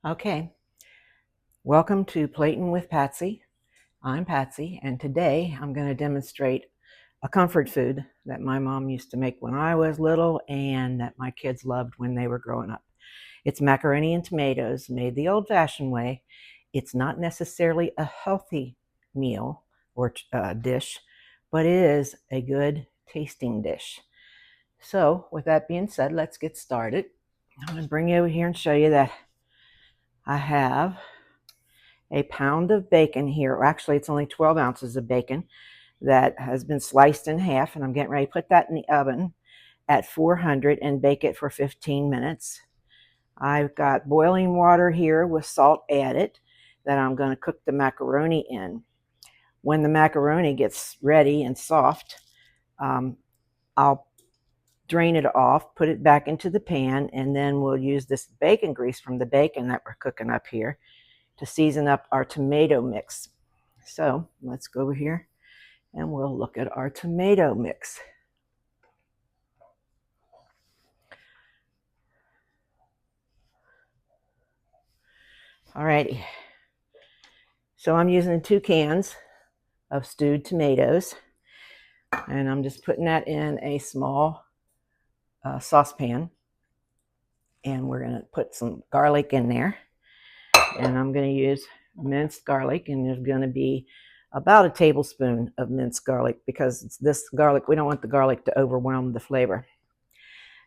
Okay, welcome to Plating with Patsy. I'm Patsy, and today I'm going to demonstrate a comfort food that my mom used to make when I was little and that my kids loved when they were growing up. It's macaroni and tomatoes made the old-fashioned way. It's not necessarily a healthy meal or dish, but it is a good tasting dish. So with that being said, let's get started. I'm going to bring you over here and show you that I have a pound of bacon here. Actually, it's only 12 ounces of bacon that has been sliced in half, and I'm getting ready to put that in the oven at 400 and bake it for 15 minutes. I've got boiling water here with salt added that I'm going to cook the macaroni in. When the macaroni gets ready and soft, I'll drain it off, put it back into the pan, and then we'll use this bacon grease from the bacon that we're cooking up here to season up our tomato mix. So let's go over here and we'll look at our tomato mix. Alrighty, so I'm using 2 cans of stewed tomatoes, and I'm just putting that in a small saucepan, and we're going to put some garlic in there, and I'm going to use minced garlic, and there's going to be about a tablespoon of minced garlic because it's this garlic, we don't want the garlic to overwhelm the flavor.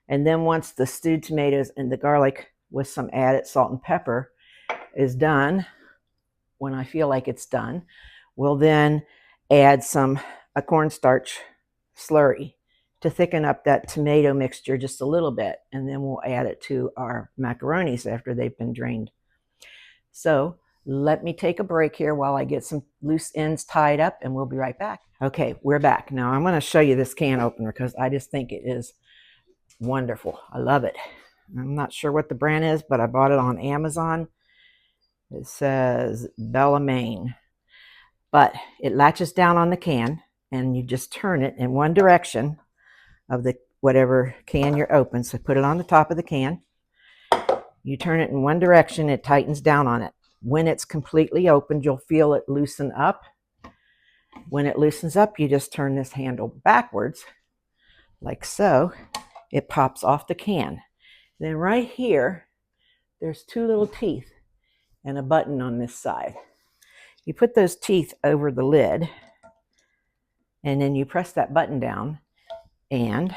And then once the stewed tomatoes and the garlic with some added salt and pepper is done, when I feel like it's done, we'll then add a cornstarch slurry to thicken up that tomato mixture just a little bit, and then we'll add it to our macaronis after they've been drained. So let me take a break here while I get some loose ends tied up, and we'll be right back. Okay, we're back. Now I'm going to show you this can opener because I just think it is wonderful. I love it. I'm not sure what the brand is, but I bought it on Amazon. It says Bella Maine, but it latches down on the can, and you just turn it in one direction of the whatever can you're open. So put it on the top of the can. You turn it in one direction, it tightens down on it. When it's completely opened, you'll feel it loosen up. When it loosens up, you just turn this handle backwards, like so. It pops off the can. Then right here, there's 2 little teeth and a button on this side. You put those teeth over the lid, and then you press that button down, and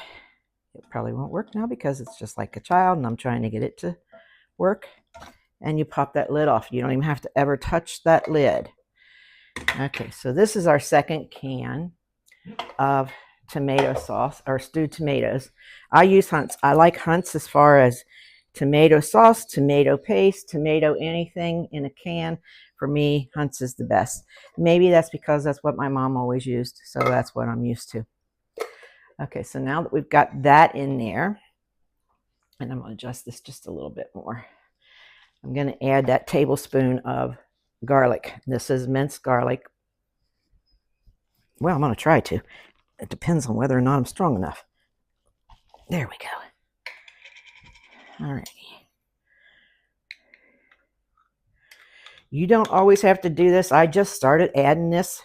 it probably won't work now because it's just like a child and I'm trying to get it to work. And you pop that lid off. You don't even have to ever touch that lid. Okay, so this is our second can of tomato sauce or stewed tomatoes. I use Hunt's. I like Hunt's as far as tomato sauce, tomato paste, tomato anything in a can. For me, Hunt's is the best. Maybe that's because that's what my mom always used, so that's what I'm used to. Okay, so now that we've got that in there, and I'm going to adjust this just a little bit more, I'm going to add that tablespoon of garlic. This is minced garlic. Well, I'm going to try to. It depends on whether or not I'm strong enough. There we go. All right. You don't always have to do this. I just started adding this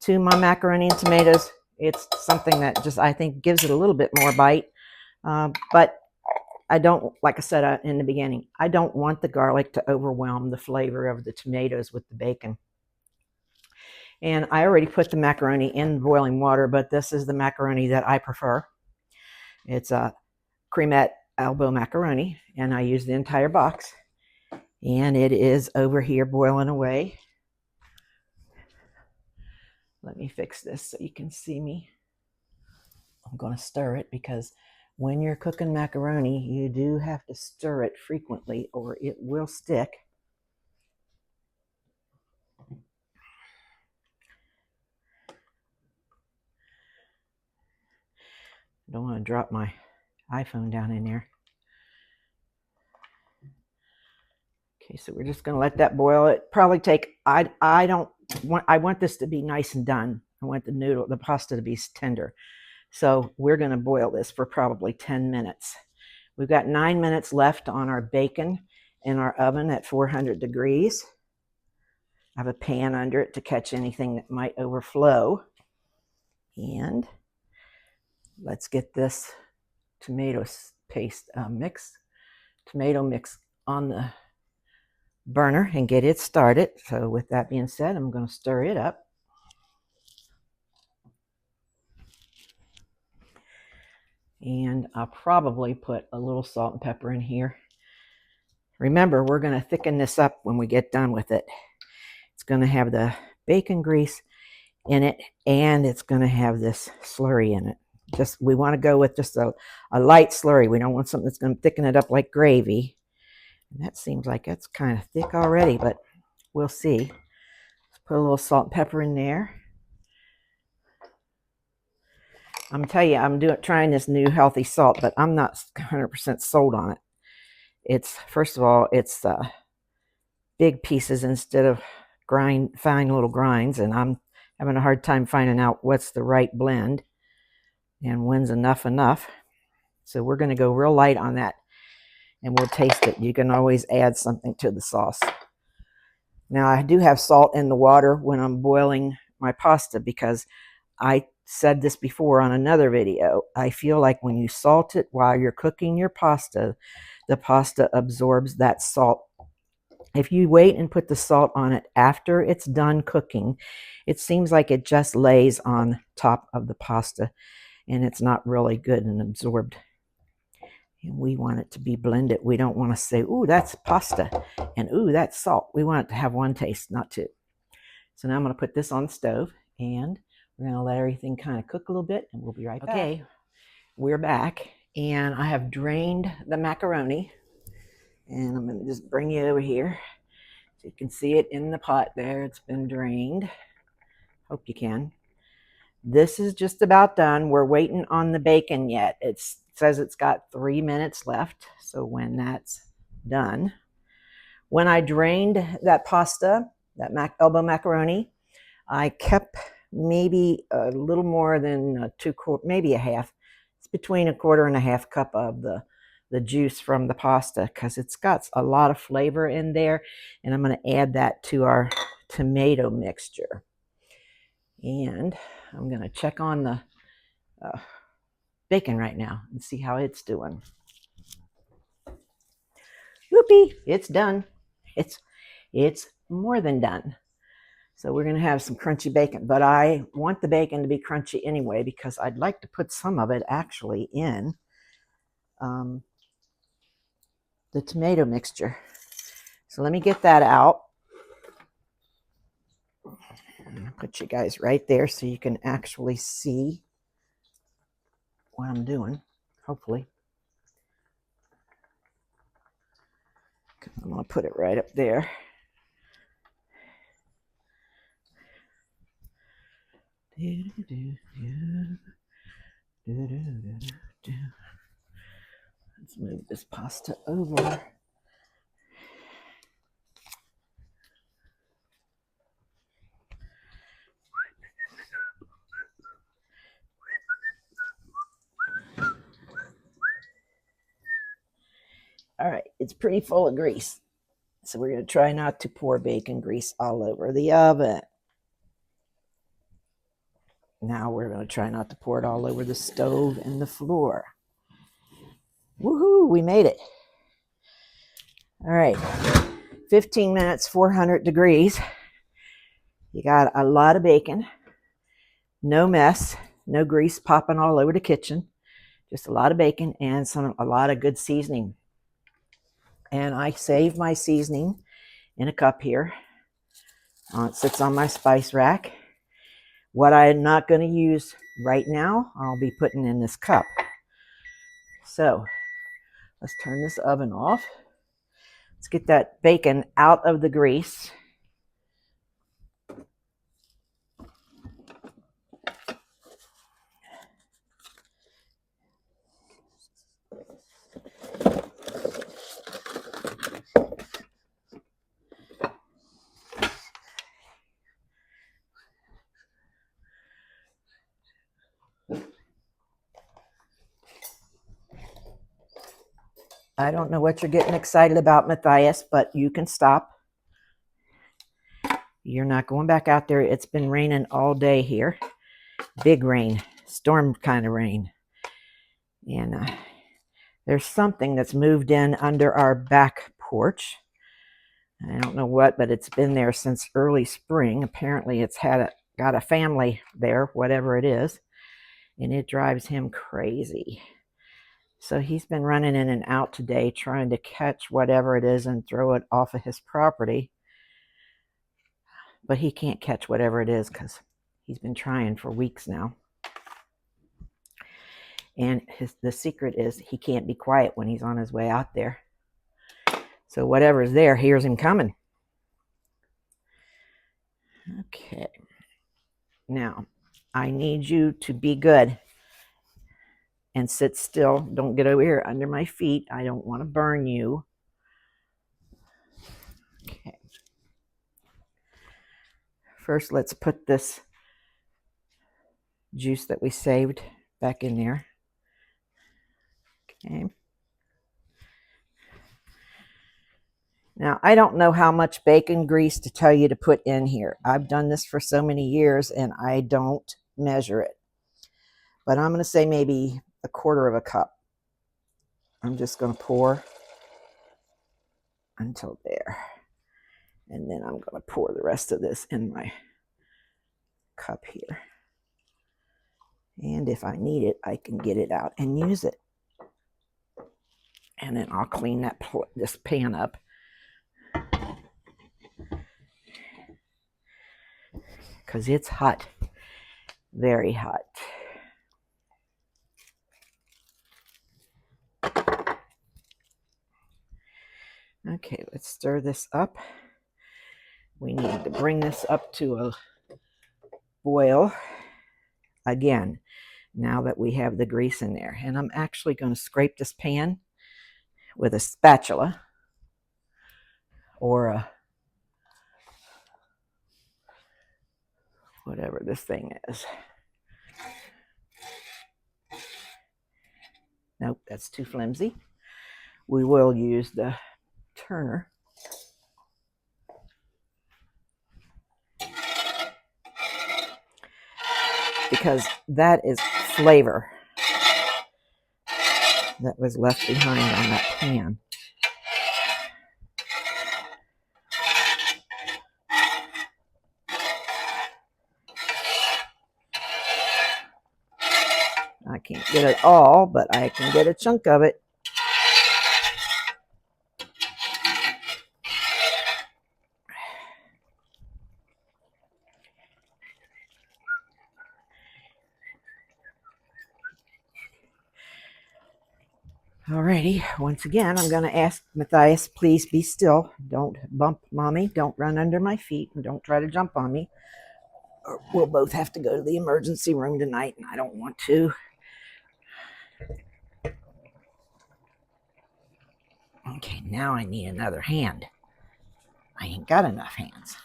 to my macaroni and tomatoes. It's something that just, I think, gives it a little bit more bite. But I don't, like I said in the beginning, I don't want the garlic to overwhelm the flavor of the tomatoes with the bacon. And I already put the macaroni in boiling water, but this is the macaroni that I prefer. It's a cremette elbow macaroni, and I use the entire box. And it is over here boiling away. Let me fix this so you can see me. I'm going to stir it because when you're cooking macaroni, you do have to stir it frequently or it will stick. I don't want to drop my iPhone down in there. Okay, so we're just going to let that boil. It probably take, I want this to be nice and done. I want the pasta to be tender. So we're going to boil this for probably 10 minutes. We've got 9 minutes left on our bacon, in our oven at 400 degrees. I have a pan under it to catch anything that might overflow. And let's get this tomato mix on the burner and get it started. So with that being said, I'm going to stir it up. And I'll probably put a little salt and pepper in here. Remember, we're going to thicken this up when we get done with it. It's going to have the bacon grease in it, and it's going to have this slurry in it. We want to go with just a light slurry. We don't want something that's going to thicken it up like gravy. And that seems like it's kind of thick already, but we'll see. Let's put a little salt and pepper in there. I'm telling you, I'm trying this new healthy salt, but I'm not 100% sold on it. First of all, it's big pieces instead of fine little grinds, and I'm having a hard time finding out what's the right blend and when's enough. So we're going to go real light on that, and we'll taste it. You can always add something to the sauce. Now, I do have salt in the water when I'm boiling my pasta because I said this before on another video. I feel like when you salt it while you're cooking your pasta, the pasta absorbs that salt. If you wait and put the salt on it after it's done cooking, it seems like it just lays on top of the pasta, and it's not really good and absorbed. And we want it to be blended. We don't want to say, ooh, that's pasta, and ooh, that's salt. We want it to have one taste, not two. So now I'm going to put this on the stove, and we're going to let everything kind of cook a little bit, and we'll be right back. Okay, we're back, and I have drained the macaroni, and I'm going to just bring it over here so you can see it in the pot there. It's been drained. Hope you can. This is just about done. We're waiting on the bacon yet. It says it's got 3 minutes left, so when that's done. When I drained that pasta, that elbow macaroni, I kept maybe a little more than maybe a half. It's between a quarter and a half cup of the juice from the pasta because it's got a lot of flavor in there, and I'm going to add that to our tomato mixture. And I'm going to check on the bacon right now and see how it's doing. Whoopee, it's done. It's more than done. So we're going to have some crunchy bacon, but I want the bacon to be crunchy anyway because I'd like to put some of it actually in the tomato mixture. So let me get that out. I'll put you guys right there so you can actually see what I'm doing, hopefully. I'm going to put it right up there. Let's move this pasta over. All right, it's pretty full of grease. So we're going to try not to pour bacon grease all over the oven. Now we're going to try not to pour it all over the stove and the floor. Woohoo, we made it. All right, 15 minutes, 400 degrees. You got a lot of bacon, no mess, no grease popping all over the kitchen, just a lot of bacon and a lot of good seasoning. And I saved my seasoning in a cup here. It sits on my spice rack. What I'm not going to use right now, I'll be putting in this cup. So let's turn this oven off. Let's get that bacon out of the grease. I don't know what you're getting excited about, Matthias, but you can stop. You're not going back out there. It's been raining all day here. Big rain, storm kind of rain. And there's something that's moved in under our back porch. I don't know what, but it's been there since early spring. Apparently it's got a family there, whatever it is, and it drives him crazy. So he's been running in and out today trying to catch whatever it is and throw it off of his property. But he can't catch whatever it is because he's been trying for weeks now. And the secret is he can't be quiet when he's on his way out there. So whatever's there hears him coming. Okay. Now, I need you to be good and sit still. Don't get over here under my feet. I don't want to burn you. Okay. First, let's put this juice that we saved back in there. Okay. Now, I don't know how much bacon grease to tell you to put in here. I've done this for so many years and I don't measure it. But I'm going to say maybe 1/4 cup. I'm just going to pour until there. And then I'm going to pour the rest of this in my cup here. And if I need it, I can get it out and use it. And then I'll clean this pan up. Because it's hot. Very hot. Okay, let's stir this up. We need to bring this up to a boil again, now that we have the grease in there. And I'm actually going to scrape this pan with a spatula or whatever this thing is. Nope, that's too flimsy. We will use the turner. Because that is flavor that was left behind on that pan. I can't get it all, but I can get a chunk of it. Alrighty, once again, I'm going to ask Matthias, please be still. Don't bump Mommy. Don't run under my feet. And don't try to jump on me. Or we'll both have to go to the emergency room tonight, and I don't want to. Okay, now I need another hand. I ain't got enough hands.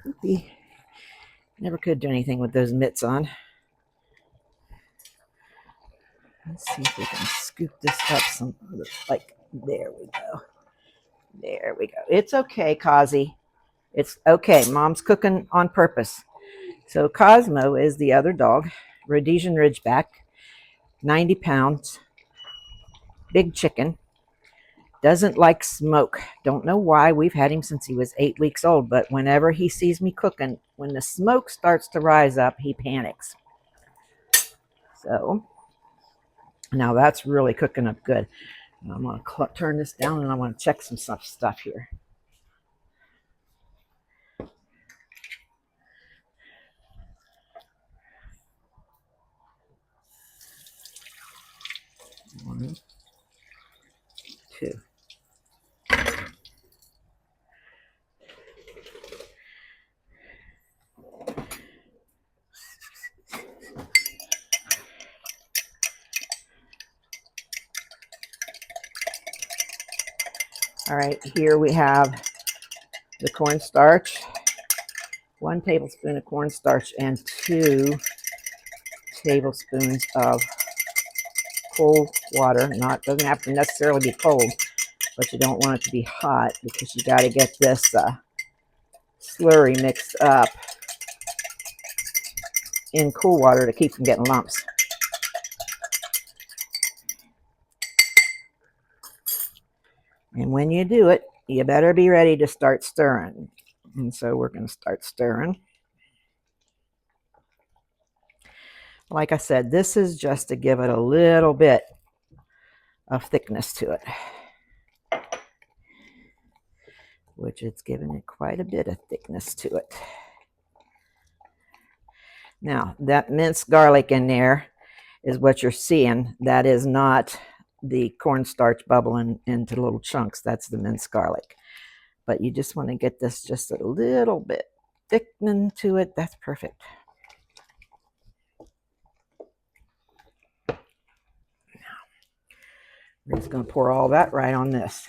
Oopie. Never could do anything with those mitts on. Let's see if we can scoop this up some, like, there we go. There we go. It's okay, Kazi. It's okay. Mom's cooking on purpose. So Cosmo is the other dog, Rhodesian Ridgeback, 90 pounds, big chicken, doesn't like smoke. Don't know why. We've had him since he was 8 weeks old, but whenever he sees me cooking, when the smoke starts to rise up, he panics. So now that's really cooking up good. And I'm going to turn this down and I want to check some stuff here. One, two. All right, here we have the cornstarch 1 tablespoon of cornstarch and 2 tablespoons of cold water. Doesn't have to necessarily be cold, but you don't want it to be hot because you got to get this slurry mixed up in cool water to keep from getting lumps. And when you do it, you better be ready to start stirring. And so we're going to start stirring. Like I said, this is just to give it a little bit of thickness to it, which it's giving it quite a bit of thickness to it. Now, that minced garlic in there is what you're seeing. That is not the cornstarch bubbling into little chunks. That's the minced garlic. But you just want to get this just a little bit thickening to it. That's perfect. We're just going to pour all that right on this.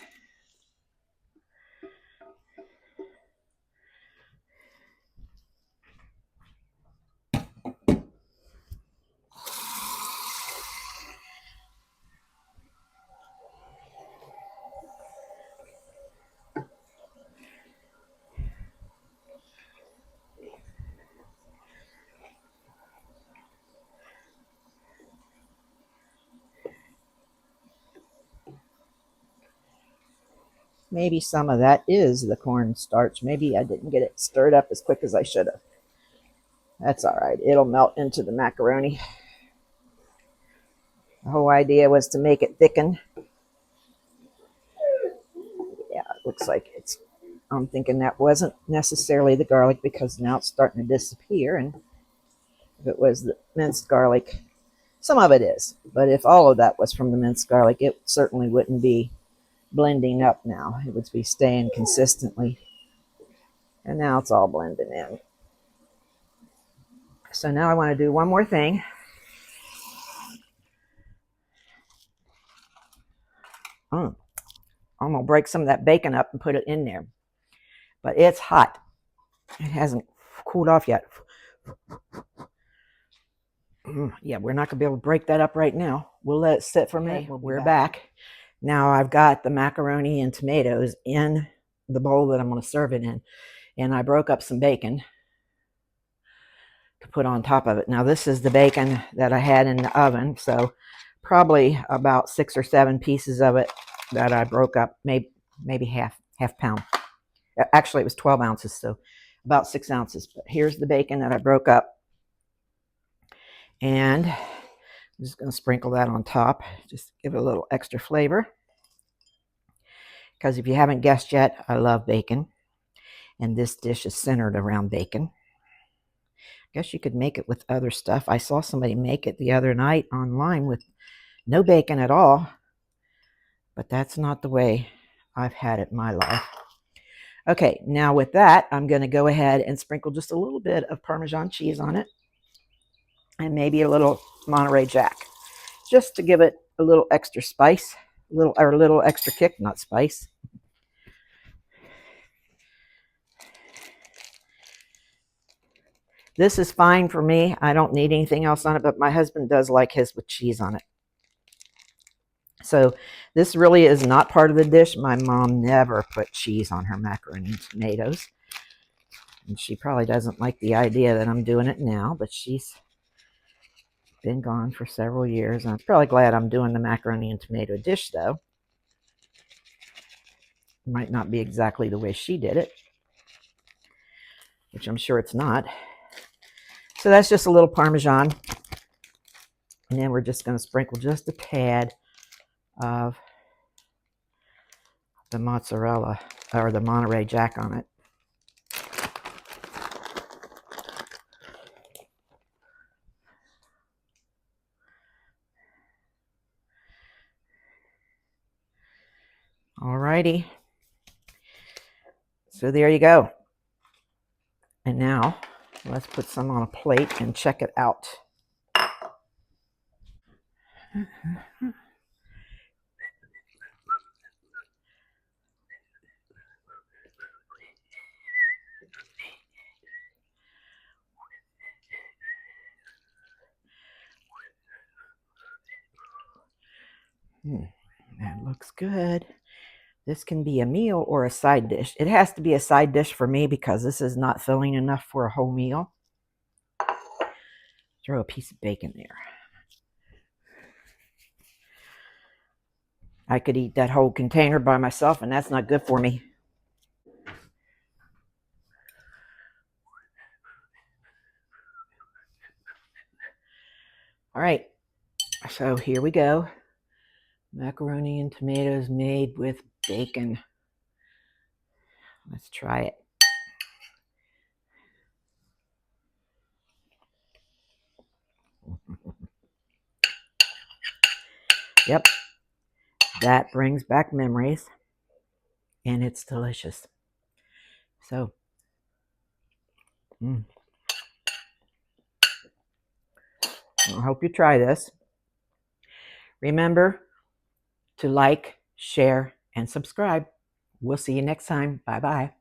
Maybe some of that is the cornstarch. Maybe I didn't get it stirred up as quick as I should have. That's all right. It'll melt into the macaroni. The whole idea was to make it thicken. Yeah, it looks like it's, I'm thinking that wasn't necessarily the garlic because now it's starting to disappear. And if it was the minced garlic, some of it is. But if all of that was from the minced garlic, it certainly wouldn't be blending up now. It would be staying consistently. And now it's all blending in. So now I want to do one more thing. I'm going to break some of that bacon up and put it in there. But it's hot. It hasn't cooled off yet. Yeah, we're not going to be able to break that up right now. We'll let it sit for a minute. We're back. Now I've got the macaroni and tomatoes in the bowl that I'm going to serve it in. And I broke up some bacon to put on top of it. Now this is the bacon that I had in the oven. So probably about 6 or 7 pieces of it that I broke up, maybe half pound. Actually, it was 12 ounces, so about 6 ounces. But here's the bacon that I broke up. And I'm just going to sprinkle that on top, just give it a little extra flavor. Because if you haven't guessed yet, I love bacon. And this dish is centered around bacon. I guess you could make it with other stuff. I saw somebody make it the other night online with no bacon at all. But that's not the way I've had it in my life. Okay, now with that, I'm going to go ahead and sprinkle just a little bit of Parmesan cheese on it. And maybe a little Monterey Jack, just to give it a little extra spice, a little extra kick, not spice. This is fine for me. I don't need anything else on it, but my husband does like his with cheese on it. So this really is not part of the dish. My mom never put cheese on her macaroni and tomatoes. And she probably doesn't like the idea that I'm doing it now, but she's been gone for several years. And I'm probably glad I'm doing the macaroni and tomato dish, though. It might not be exactly the way she did it, which I'm sure it's not. So that's just a little Parmesan. And then we're just going to sprinkle just a tad of the mozzarella or the Monterey Jack on it. Alrighty. So there you go. And now let's put some on a plate and check it out. That looks good. This can be a meal or a side dish. It has to be a side dish for me because this is not filling enough for a whole meal. Throw a piece of bacon there. I could eat that whole container by myself, and that's not good for me. All right, so here we go. Macaroni and tomatoes made with bacon. Let's try it. Yep, that brings back memories, and it's delicious. So, I hope you try this. Remember to like, share, and subscribe. We'll see you next time. Bye-bye.